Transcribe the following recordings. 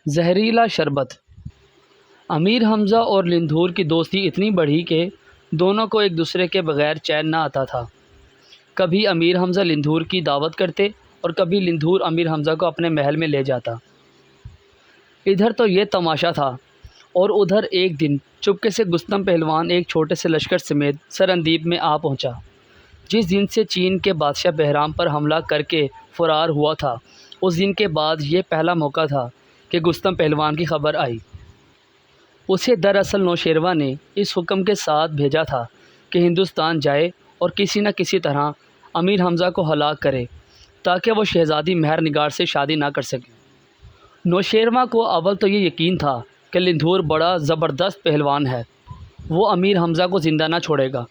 زہریلا شربت۔ امیر حمزہ اور لندھور کی دوستی اتنی بڑھی کہ دونوں کو ایک دوسرے کے بغیر چین نہ آتا تھا۔ کبھی امیر حمزہ لندھور کی دعوت کرتے اور کبھی لندھور امیر حمزہ کو اپنے محل میں لے جاتا۔ ادھر تو یہ تماشا تھا اور ادھر ایک دن چپکے سے گستم پہلوان ایک چھوٹے سے لشکر سمیت سرندیپ میں آ پہنچا۔ جس دن سے چین کے بادشاہ بہرام پر حملہ کر کے فرار ہوا تھا، اس دن کے بعد یہ پہلا موقع تھا کہ گستم پہلوان کی خبر آئی۔ اسے دراصل نوشیروان نے اس حکم کے ساتھ بھیجا تھا کہ ہندوستان جائے اور کسی نہ کسی طرح امیر حمزہ کو ہلاک کرے تاکہ وہ شہزادی مہر نگار سے شادی نہ کر سکے۔ نوشیروان کو اول تو یہ یقین تھا کہ لندھور بڑا زبردست پہلوان ہے، وہ امیر حمزہ کو زندہ نہ چھوڑے گا۔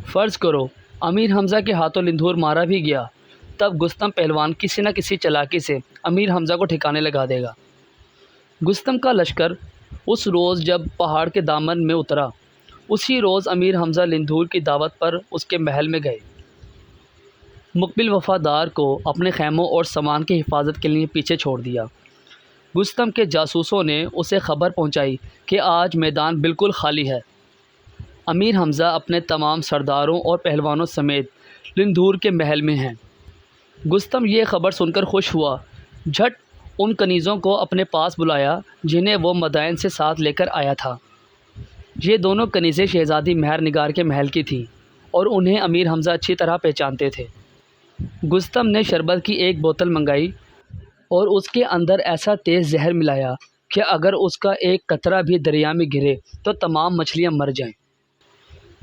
فرض کرو امیر حمزہ کے ہاتھوں لندھور مارا بھی گیا، تب گستم پہلوان کسی نہ کسی چالاکی سے امیر حمزہ کو ٹھکانے لگا دے گا۔ گستم کا لشکر اس روز جب پہاڑ کے دامن میں اترا، اسی روز امیر حمزہ لندھور کی دعوت پر اس کے محل میں گئے۔ مقبل وفادار کو اپنے خیموں اور سامان کی حفاظت کے لیے پیچھے چھوڑ دیا۔ گستم کے جاسوسوں نے اسے خبر پہنچائی کہ آج میدان بالکل خالی ہے۔ امیر حمزہ اپنے تمام سرداروں اور پہلوانوں سمیت لندھور کے محل میں ہیں۔ گستم یہ خبر سن کر خوش ہوا، جھٹ ان کنیزوں کو اپنے پاس بلایا جنہیں وہ مدائن سے ساتھ لے کر آیا تھا۔ یہ دونوں کنیزیں شہزادی مہر نگار کے محل کی تھیں اور انہیں امیر حمزہ اچھی طرح پہچانتے تھے۔ گستم نے شربت کی ایک بوتل منگائی اور اس کے اندر ایسا تیز زہر ملایا کہ اگر اس کا ایک قطرہ بھی دریا میں گرے تو تمام مچھلیاں مر جائیں۔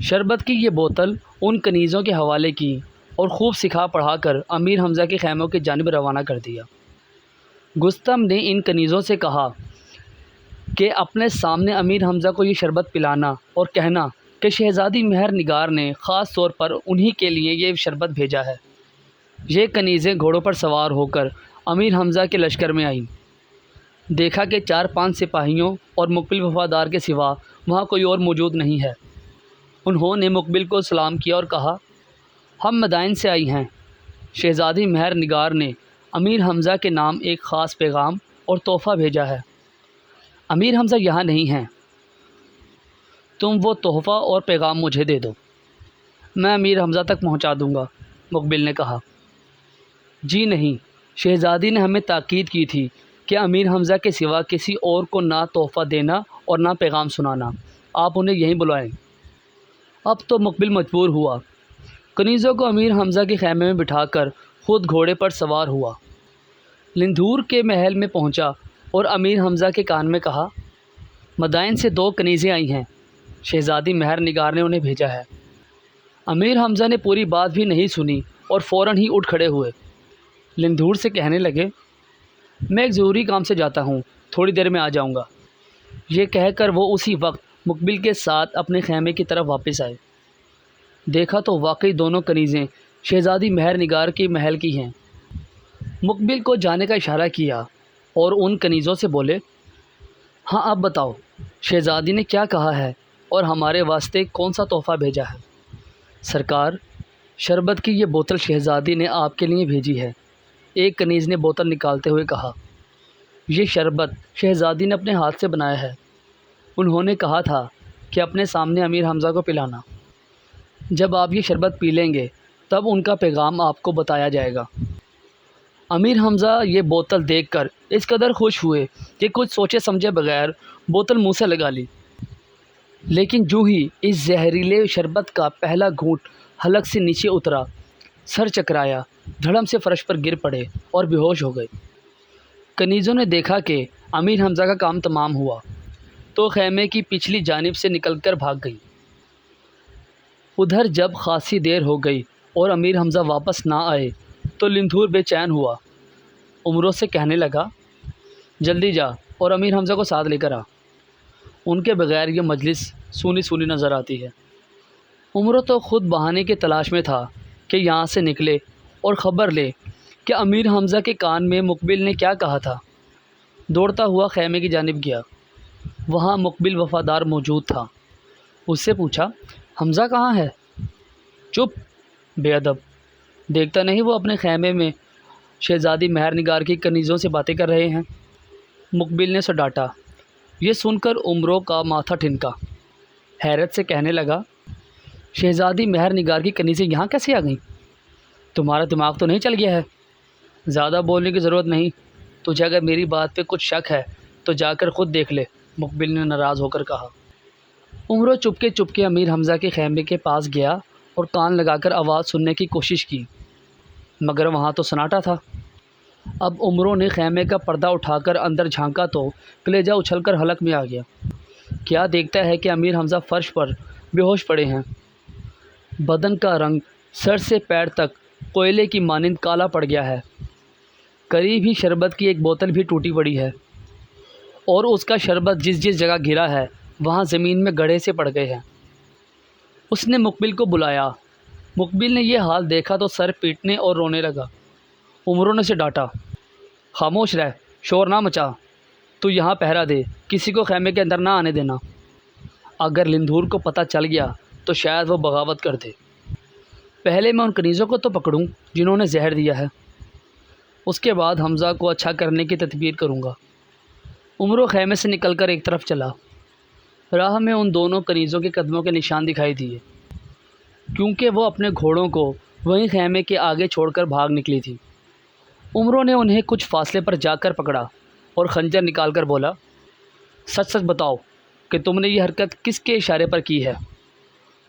شربت کی یہ بوتل ان کنیزوں کے حوالے کی اور خوب سکھا پڑھا کر امیر حمزہ کے خیموں کی جانب روانہ کر دیا۔ گستم نے ان کنیزوں سے کہا کہ اپنے سامنے امیر حمزہ کو یہ شربت پلانا اور کہنا کہ شہزادی مہر نگار نے خاص طور پر انہی کے لیے یہ شربت بھیجا ہے۔ یہ کنیزیں گھوڑوں پر سوار ہو کر امیر حمزہ کے لشکر میں آئیں۔ دیکھا کہ 4-5 سپاہیوں اور مقبل وفادار کے سوا وہاں کوئی اور موجود نہیں ہے۔ انہوں نے مقبل کو سلام کیا اور کہا، ہم مدائن سے آئی ہیں۔ شہزادی مہر نگار نے امیر حمزہ کے نام ایک خاص پیغام اور تحفہ بھیجا ہے۔ امیر حمزہ یہاں نہیں ہیں، تم وہ تحفہ اور پیغام مجھے دے دو، میں امیر حمزہ تک پہنچا دوں گا۔ مقبل نے کہا، جی نہیں، شہزادی نے ہمیں تاکید کی تھی کہ امیر حمزہ کے سوا کسی اور کو نہ تحفہ دینا اور نہ پیغام سنانا، آپ انہیں یہیں بلائیں۔ اب تو مقبل مجبور ہوا، کنیزوں کو امیر حمزہ کے خیمے میں بٹھا کر خود گھوڑے پر سوار ہوا۔ لندھور کے محل میں پہنچا اور امیر حمزہ کے کان میں کہا، مدائن سے 2 کنیزیں آئی ہیں، شہزادی مہر نگار نے انہیں بھیجا ہے۔ امیر حمزہ نے پوری بات بھی نہیں سنی اور فوراً ہی اٹھ کھڑے ہوئے۔ لندھور سے کہنے لگے، میں ایک ضروری کام سے جاتا ہوں، تھوڑی دیر میں آ جاؤں گا۔ یہ کہہ کر وہ اسی وقت مقبل کے ساتھ اپنے خیمے کی طرف واپس آئے۔ دیکھا تو واقعی دونوں کنیزیں شہزادی مہر نگار کی محل کی ہیں۔ مقبل کو جانے کا اشارہ کیا اور ان کنیزوں سے بولے، ہاں اب بتاؤ شہزادی نے کیا کہا ہے اور ہمارے واسطے کون سا تحفہ بھیجا ہے؟ سرکار، شربت کی یہ بوتل شہزادی نے آپ کے لیے بھیجی ہے، ایک کنیز نے بوتل نکالتے ہوئے کہا۔ یہ شربت شہزادی نے اپنے ہاتھ سے بنایا ہے، انہوں نے کہا تھا کہ اپنے سامنے امیر حمزہ کو پلانا۔ جب آپ یہ شربت پی لیں گے تب ان کا پیغام آپ کو بتایا جائے گا۔ امیر حمزہ یہ بوتل دیکھ کر اس قدر خوش ہوئے کہ کچھ سوچے سمجھے بغیر بوتل منہ سے لگا لی، لیکن جو ہی اس زہریلے شربت کا پہلا گھونٹ حلق سے نیچے اترا، سر چکرایا، دھڑم سے فرش پر گر پڑے اور بے ہوش ہو گئے۔ کنیزوں نے دیکھا کہ امیر حمزہ کا کام تمام ہوا تو خیمے کی پچھلی جانب سے نکل کر بھاگ گئی۔ ادھر جب خاصی دیر ہو گئی اور امیر حمزہ واپس نہ آئے تو لندھور بے چین ہوا، عمروں سے کہنے لگا، جلدی جا اور امیر حمزہ کو ساتھ لے کر آ، ان کے بغیر یہ مجلس سونی سونی نظر آتی ہے۔ عمروں تو خود بہانے کی تلاش میں تھا کہ یہاں سے نکلے اور خبر لے کہ امیر حمزہ کے کان میں مقبل نے کیا کہا تھا۔ دوڑتا ہوا خیمے کی جانب گیا، وہاں مقبل وفادار موجود تھا۔ اس سے پوچھا، حمزہ کہاں ہے؟ چپ، بے ادب، دیکھتا نہیں وہ اپنے خیمے میں شہزادی مہر نگار کی کنیزوں سے باتیں کر رہے ہیں؟ مقبل نے اسے ڈانٹا۔ یہ سن کر عمرو کا ماتھا ٹھنکا، حیرت سے کہنے لگا، شہزادی مہر نگار کی کنیزیں یہاں کیسے آ گئیں؟ تمہارا دماغ تو نہیں چل گیا ہے؟ زیادہ بولنے کی ضرورت نہیں، تجھے اگر میری بات پہ کچھ شک ہے تو جا کر خود دیکھ لے، مقبل نے ناراض ہو کر کہا۔ عمرو چپکے امیر حمزہ کے خیمے کے پاس گیا اور کان لگا کر آواز سننے کی کوشش کی، مگر وہاں تو سناٹا تھا۔ اب عمرو نے خیمے کا پردہ اٹھا کر اندر جھانکا تو کلیجہ اچھل کر حلق میں آ گیا۔ کیا دیکھتا ہے کہ امیر حمزہ فرش پر بے ہوش پڑے ہیں۔ بدن کا رنگ سر سے پیر تک کوئلے کی مانند کالا پڑ گیا ہے۔ قریب ہی شربت کی ایک بوتل بھی ٹوٹی پڑی ہے اور اس کا شربت جس جگہ گرا ہے وہاں زمین میں گڑھے سے پڑ گئے ہیں۔ اس نے مقبل کو بلایا۔ مقبل نے یہ حال دیکھا تو سر پیٹنے اور رونے لگا۔ عمرو نے اسے ڈانٹا، خاموش رہ، شور نہ مچا، تو یہاں پہرا دے، کسی کو خیمے کے اندر نہ آنے دینا۔ اگر لندھور کو پتہ چل گیا تو شاید وہ بغاوت کر دے۔ پہلے میں ان کنیزوں کو تو پکڑوں جنہوں نے زہر دیا ہے، اس کے بعد حمزہ کو اچھا کرنے کی تدبیر کروں گا۔ عمرو خیمے سے نکل کر ایک طرف چلا۔ راہ میں ان دونوں کنیزوں کے قدموں کے نشان دکھائی دیے، کیونکہ وہ اپنے گھوڑوں کو وہیں خیمے کے آگے چھوڑ کر بھاگ نکلی تھی۔ عمرو نے انہیں کچھ فاصلے پر جا کر پکڑا اور خنجر نکال کر بولا، سچ سچ بتاؤ کہ تم نے یہ حرکت کس کے اشارے پر کی ہے؟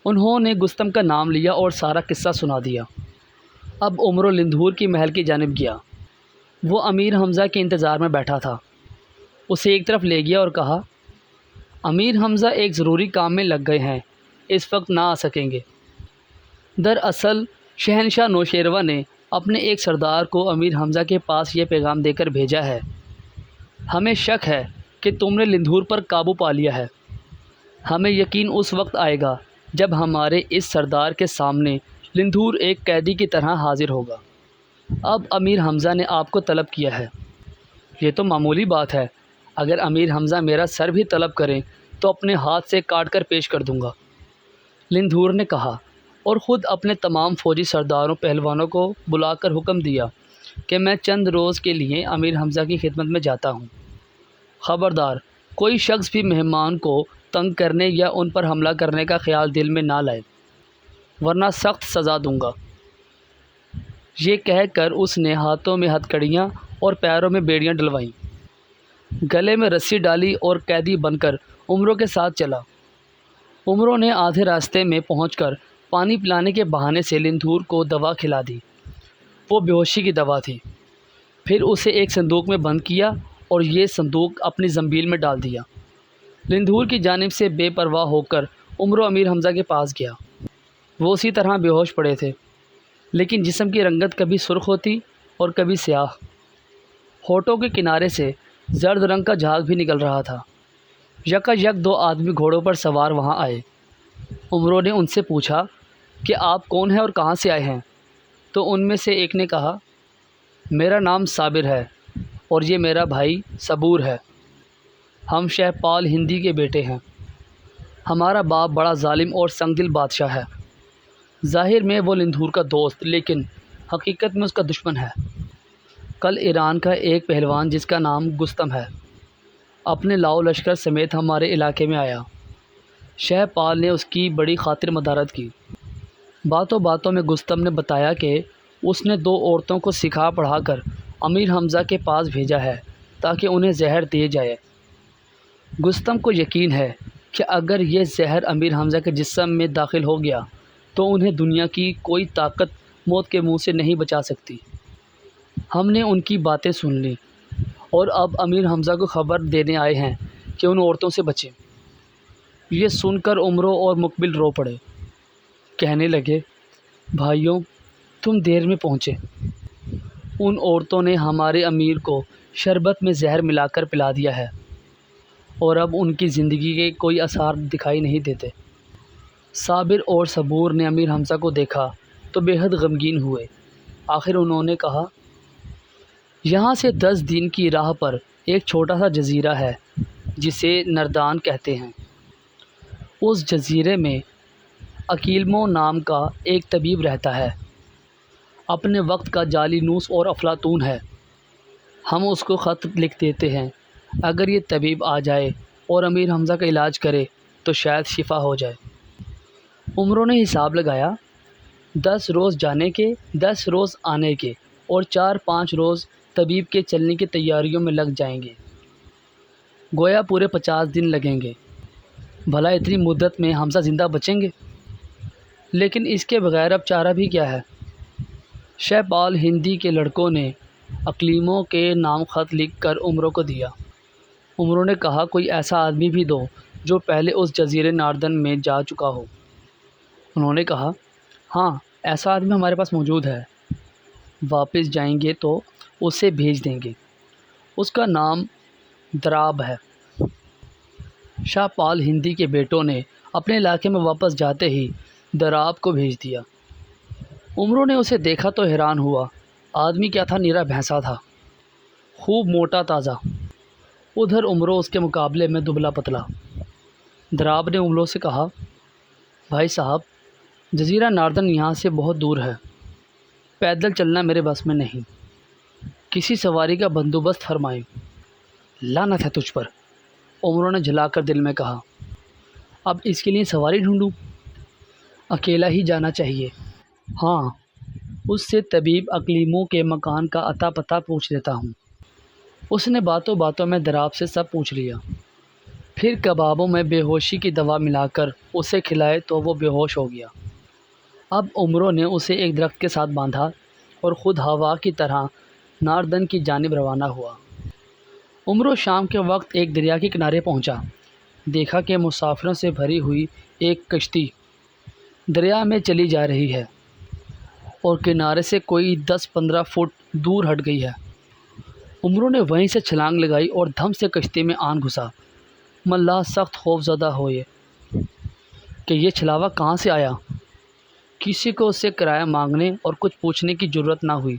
انہوں نے گستم کا نام لیا اور سارا قصہ سنا دیا۔ اب عمرو لندھور کی محل کی جانب گیا۔ وہ امیر حمزہ کے انتظار میں بیٹھا تھا۔ اسے ایک طرف لے گیا اور کہا، امیر حمزہ ایک ضروری کام میں لگ گئے ہیں، اس وقت نہ آ سکیں گے۔ دراصل شہنشاہ نوشیروہ نے اپنے ایک سردار کو امیر حمزہ کے پاس یہ پیغام دے کر بھیجا ہے، ہمیں شک ہے کہ تم نے لندھور پر قابو پا لیا ہے۔ ہمیں یقین اس وقت آئے گا جب ہمارے اس سردار کے سامنے لندھور ایک قیدی کی طرح حاضر ہوگا۔ اب امیر حمزہ نے آپ کو طلب کیا ہے۔ یہ تو معمولی بات ہے، اگر امیر حمزہ میرا سر بھی طلب کریں تو اپنے ہاتھ سے کاٹ کر پیش کر دوں گا، لندھور نے کہا، اور خود اپنے تمام فوجی سرداروں پہلوانوں کو بلا کر حکم دیا کہ میں چند روز کے لیے امیر حمزہ کی خدمت میں جاتا ہوں۔ خبردار کوئی شخص بھی مہمان کو تنگ کرنے یا ان پر حملہ کرنے کا خیال دل میں نہ لائے، ورنہ سخت سزا دوں گا۔ یہ کہہ کر اس نے ہاتھوں میں ہتھ کڑیاں اور پیروں میں بیڑیاں ڈلوائیں، گلے میں رسی ڈالی اور قیدی بن کر عمرو کے ساتھ چلا۔ عمرو نے آدھے راستے میں پہنچ کر پانی پلانے کے بہانے سے لندھور کو دوا کھلا دی۔ وہ بے ہوشی کی دوا تھی۔ پھر اسے ایک صندوق میں بند کیا اور یہ صندوق اپنی زنبیل میں ڈال دیا۔ لندھور کی جانب سے بے پرواہ ہو کر عمرو امیر حمزہ کے پاس گیا۔ وہ اسی طرح بے ہوش پڑے تھے، لیکن جسم کی رنگت کبھی سرخ ہوتی اور کبھی سیاہ۔ ہونٹوں کے کنارے سے زرد رنگ کا جھاگ بھی نکل رہا تھا۔ یک دو آدمی گھوڑوں پر سوار وہاں آئے۔ عمرو نے ان سے پوچھا کہ آپ کون ہیں اور کہاں سے آئے ہیں؟ تو ان میں سے ایک نے کہا، میرا نام صابر ہے اور یہ میرا بھائی صبور ہے۔ ہم شہپال ہندی کے بیٹے ہیں۔ ہمارا باپ بڑا ظالم اور سنگ دل بادشاہ ہے۔ ظاہر میں وہ لندھور کا دوست، لیکن حقیقت میں اس کا دشمن ہے۔ کل ایران کا ایک پہلوان جس کا نام گستم ہے اپنے لاؤ لشکر سمیت ہمارے علاقے میں آیا۔ شہپال نے اس کی بڑی خاطر مدارت کی۔ باتوں میں گستم نے بتایا کہ اس نے 2 عورتوں کو سکھا پڑھا کر امیر حمزہ کے پاس بھیجا ہے تاکہ انہیں زہر دیے جائے۔ گستم کو یقین ہے کہ اگر یہ زہر امیر حمزہ کے جسم میں داخل ہو گیا تو انہیں دنیا کی کوئی طاقت موت کے منہ سے نہیں بچا سکتی۔ ہم نے ان کی باتیں سن لی اور اب امیر حمزہ کو خبر دینے آئے ہیں کہ ان عورتوں سے بچیں۔ یہ سن کر عمرو اور مقبل رو پڑے، کہنے لگے، بھائیوں تم دیر میں پہنچے۔ ان عورتوں نے ہمارے امیر کو شربت میں زہر ملا کر پلا دیا ہے اور اب ان کی زندگی کے کوئی آثار دکھائی نہیں دیتے۔ صابر اور صبور نے امیر حمزہ کو دیکھا تو بے حد غمگین ہوئے۔ آخر انہوں نے کہا، یہاں سے 10 دن کی راہ پر ایک چھوٹا سا جزیرہ ہے جسے نردان کہتے ہیں۔ اس جزیرے میں عکیلمو نام کا ایک طبیب رہتا ہے، اپنے وقت کا جعلی نوس اور افلاطون ہے۔ ہم اس کو خط لکھ دیتے ہیں، اگر یہ طبیب آ جائے اور امیر حمزہ کا علاج کرے تو شاید شفا ہو جائے۔ عمروں نے حساب لگایا، 10 روز جانے کے، 10 روز آنے کے اور 4-5 روز طبیب کے چلنے کی تیاریوں میں لگ جائیں گے، گویا پورے 50 دن لگیں گے۔ بھلا اتنی مدت میں حمزہ زندہ بچیں گے؟ لیکن اس کے بغیر اب چارہ بھی کیا ہے؟ شہپال ہندی کے لڑکوں نے اقلیموں کے نام خط لکھ کر عمروں کو دیا۔ عمروں نے کہا کوئی ایسا آدمی بھی دو جو پہلے اس جزیرے ناردن میں جا چکا ہو۔ انہوں نے کہا ہاں ایسا آدمی ہمارے پاس موجود ہے، واپس جائیں گے تو اسے بھیج دیں گے، اس کا نام دراب ہے۔ شہپال ہندی کے بیٹوں نے اپنے علاقے میں واپس جاتے ہی دراب کو بھیج دیا۔ عمروں نے اسے دیکھا تو حیران ہوا، آدمی کیا تھا، نیرا بھینسا تھا، خوب موٹا تازہ، ادھر عمروں اس کے مقابلے میں دبلا پتلا۔ دراب نے عمروں سے کہا بھائی صاحب جزیرہ ناردن یہاں سے بہت دور ہے، پیدل چلنا میرے بس میں نہیں، کسی سواری کا بندوبست فرمائیں۔ لعنت ہے تجھ پر، عمروں نے جھلا کر دل میں کہا، اب اس کے لیے سواری ڈھونڈوں؟ اکیلا ہی جانا چاہیے۔ ہاں اس سے طبیب اقلیموں کے مکان کا اتا پتہ پوچھ لیتا ہوں۔ اس نے باتوں باتوں میں دراب سے سب پوچھ لیا، پھر کبابوں میں بے ہوشی کی دوا ملا کر اسے کھلائے تو وہ بے ہوش ہو گیا۔ اب عمروں نے اسے ایک درخت کے ساتھ باندھا اور خود ہوا کی طرح ناردن کی جانب روانہ ہوا۔ عمروں شام کے وقت ایک دریا کے کنارے پہنچا، دیکھا کہ مسافروں سے بھری ہوئی ایک کشتی دریا میں چلی جا رہی ہے اور کنارے سے کوئی 10-15 فٹ دور ہٹ گئی ہے۔ عمروں نے وہیں سے چھلانگ لگائی اور دھم سے کشتی میں آن گھسا۔ ملاح سخت خوف زدہ ہوئے کہ یہ چھلاوا کہاں سے آیا۔ کسی کو اس سے کرایہ مانگنے اور کچھ پوچھنے کی جرات نہ ہوئی۔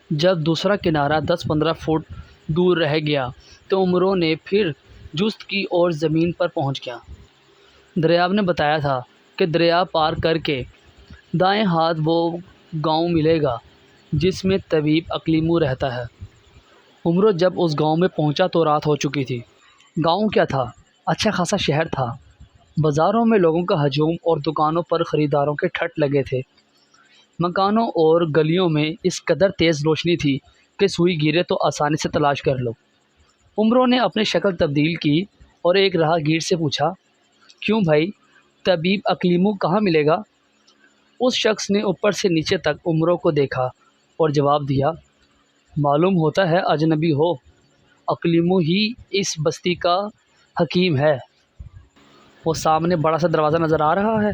جب دوسرا کنارہ 10-15 فٹ دور رہ گیا تو عمروں نے پھر جست کی اور زمین پر پہنچ گیا۔ دریاب نے بتایا تھا کہ دریا پار کر کے دائیں ہاتھ وہ گاؤں ملے گا جس میں طبیب اقلیموں رہتا ہے۔ عمروں جب اس گاؤں میں پہنچا تو رات ہو چکی تھی۔ گاؤں کیا تھا، اچھا خاصا شہر تھا۔ بازاروں میں لوگوں کا ہجوم اور دکانوں پر خریداروں کے ٹھٹ لگے تھے۔ مکانوں اور گلیوں میں اس قدر تیز روشنی تھی کہ سوئی گرے تو آسانی سے تلاش کر لو۔ عمروں نے اپنی شکل تبدیل کی اور ایک راہگیر سے پوچھا کیوں بھائی، طبیب اقلیموں کہاں ملے گا؟ اس شخص نے اوپر سے نیچے تک عمروں کو دیکھا اور جواب دیا معلوم ہوتا ہے اجنبی ہو، اقلیموں ہی اس بستی کا حکیم ہے۔ وہ سامنے بڑا سا دروازہ نظر آ رہا ہے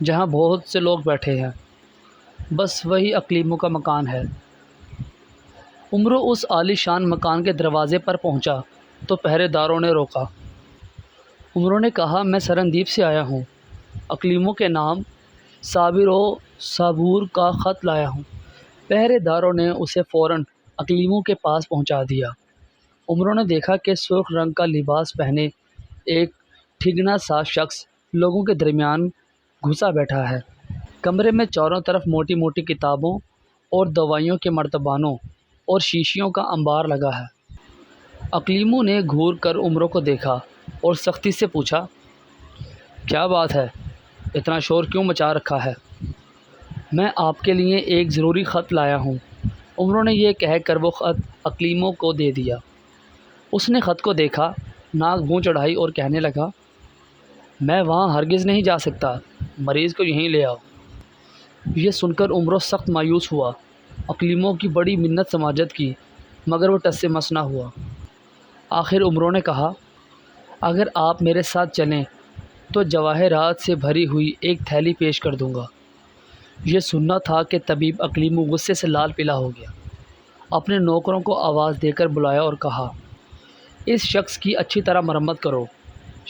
جہاں بہت سے لوگ بیٹھے ہیں، بس وہی اقلیموں کا مکان ہے۔ عمروں اس عالی شان مکان کے دروازے پر پہنچا تو پہرے داروں نے روکا۔ عمروں نے کہا میں سرندیپ سے آیا ہوں، اقلیموں کے نام صابر و صابور کا خط لایا ہوں۔ پہرے داروں نے اسے فوراً اقلیموں کے پاس پہنچا دیا۔ عمروں نے دیکھا کہ سرخ رنگ کا لباس پہنے ایک ٹھگنا سا شخص لوگوں کے درمیان گھسا بیٹھا ہے۔ کمرے میں چاروں طرف موٹی موٹی کتابوں اور دوائیوں کے مرتبانوں اور شیشیوں کا انبار لگا ہے۔ اقلیموں نے گھور کر عمروں کو دیکھا اور سختی سے پوچھا کیا بات ہے، اتنا شور کیوں مچا رکھا ہے؟ میں آپ کے لیے ایک ضروری خط لایا ہوں۔ عمروں نے یہ کہہ کر وہ خط اقلیموں کو دے دیا۔ اس نے خط کو دیکھا، ناک منہ چڑھائی اور کہنے لگا میں وہاں ہرگز نہیں جا سکتا، مریض کو یہیں لے آؤ۔ یہ سن کر عمروں سخت مایوس ہوا۔ اقلیموں کی بڑی منت سماجت کی مگر وہ ٹس سے مس نہ ہوا۔ آخر عمروں نے کہا اگر آپ میرے ساتھ چلیں تو جواہرات سے بھری ہوئی ایک تھیلی پیش کر دوں گا۔ یہ سننا تھا کہ طبیب اقلیموں غصے سے لال پیلا ہو گیا۔ اپنے نوکروں کو آواز دے کر بلایا اور کہا اس شخص کی اچھی طرح مرمت کرو،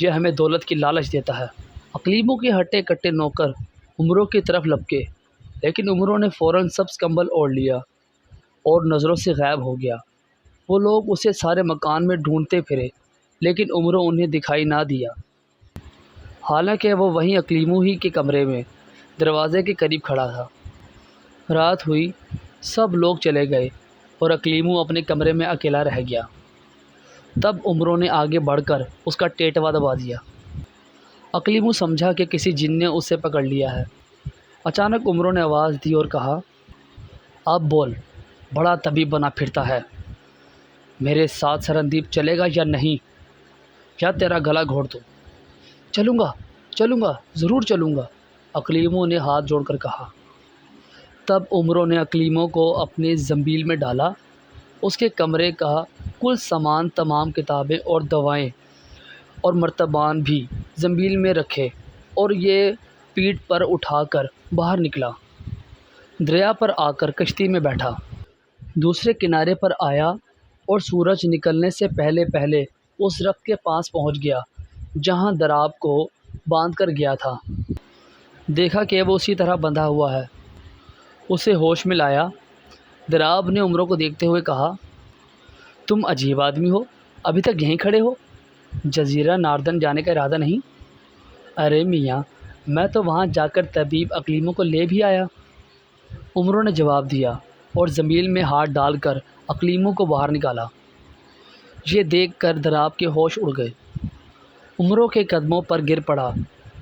یہ ہمیں دولت کی لالچ دیتا ہے۔ اقلیموں کے ہٹے کٹے نوکر عمروں کی طرف لپکے، لیکن عمروں نے فوراً سبز کمبل اوڑھ لیا اور نظروں سے غائب ہو گیا۔ وہ لوگ اسے سارے مکان میں ڈھونڈتے پھرے لیکن عمروں انہیں دکھائی نہ دیا، حالانکہ وہ وہیں اقلیموں ہی کے کمرے میں دروازے کے قریب کھڑا تھا۔ رات ہوئی، سب لوگ چلے گئے اور اقلیموں اپنے کمرے میں اکیلا رہ گیا۔ تب عمروں نے آگے بڑھ کر اس کا ٹیٹوا دبا دیا۔ اقلیمو سمجھا کہ کسی جن نے اسے پکڑ لیا ہے۔ اچانک عمروں نے آواز دی اور کہا، اب بول، بڑا طبیب بنا پھرتا ہے، میرے ساتھ سرندیپ چلے گا یا نہیں، یا تیرا گلا گھونٹ دوں؟ چلوں گا، ضرور چلوں گا، اقلیمو نے ہاتھ جوڑ کر کہا۔ تب عمروں نے اقلیمو کو اپنے زنبیل میں ڈالا، اس کے کمرے کا کل سامان، تمام کتابیں اور دوائیں اور مرتبان بھی زنبیل میں رکھے اور یہ پیٹھ پر اٹھا کر باہر نکلا۔ دریا پر آ کر کشتی میں بیٹھا، دوسرے کنارے پر آیا اور سورج نکلنے سے پہلے پہلے اس درخت کے پاس پہنچ گیا جہاں دراب کو باندھ کر گیا تھا۔ دیکھا کہ وہ اسی طرح بندھا ہوا ہے۔ اسے ہوش میں لایا۔ دراب نے عمروں کو دیکھتے ہوئے کہا، تم عجیب آدمی ہو، ابھی تک یہیں کھڑے ہو، جزیرہ ناردن جانے کا ارادہ نہیں؟ ارے میاں، میں تو وہاں جا کر طبیب اقلیمو کو لے بھی آیا، عمروں نے جواب دیا اور زنبیل میں ہاتھ ڈال کر اقلیمو کو باہر نکالا۔ یہ دیکھ کر دراب کے ہوش اڑ گئے۔ عمروں کے قدموں پر گر پڑا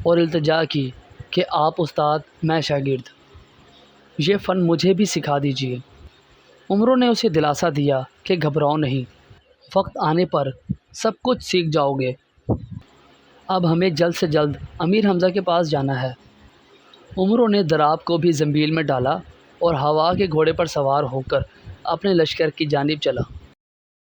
اور التجا کی کہ آپ استاد، میں شاگرد، یہ فن مجھے بھی سکھا دیجیے۔ عمروں نے اسے دلاسا دیا کہ گھبراؤ نہیں، وقت آنے پر سب کچھ سیکھ جاؤ گے۔ اب ہمیں جلد سے جلد امیر حمزہ کے پاس جانا ہے۔ عمروں نے دراب کو بھی زنبیل میں ڈالا اور ہوا کے گھوڑے پر سوار ہو کر اپنے لشکر کی جانب چلا۔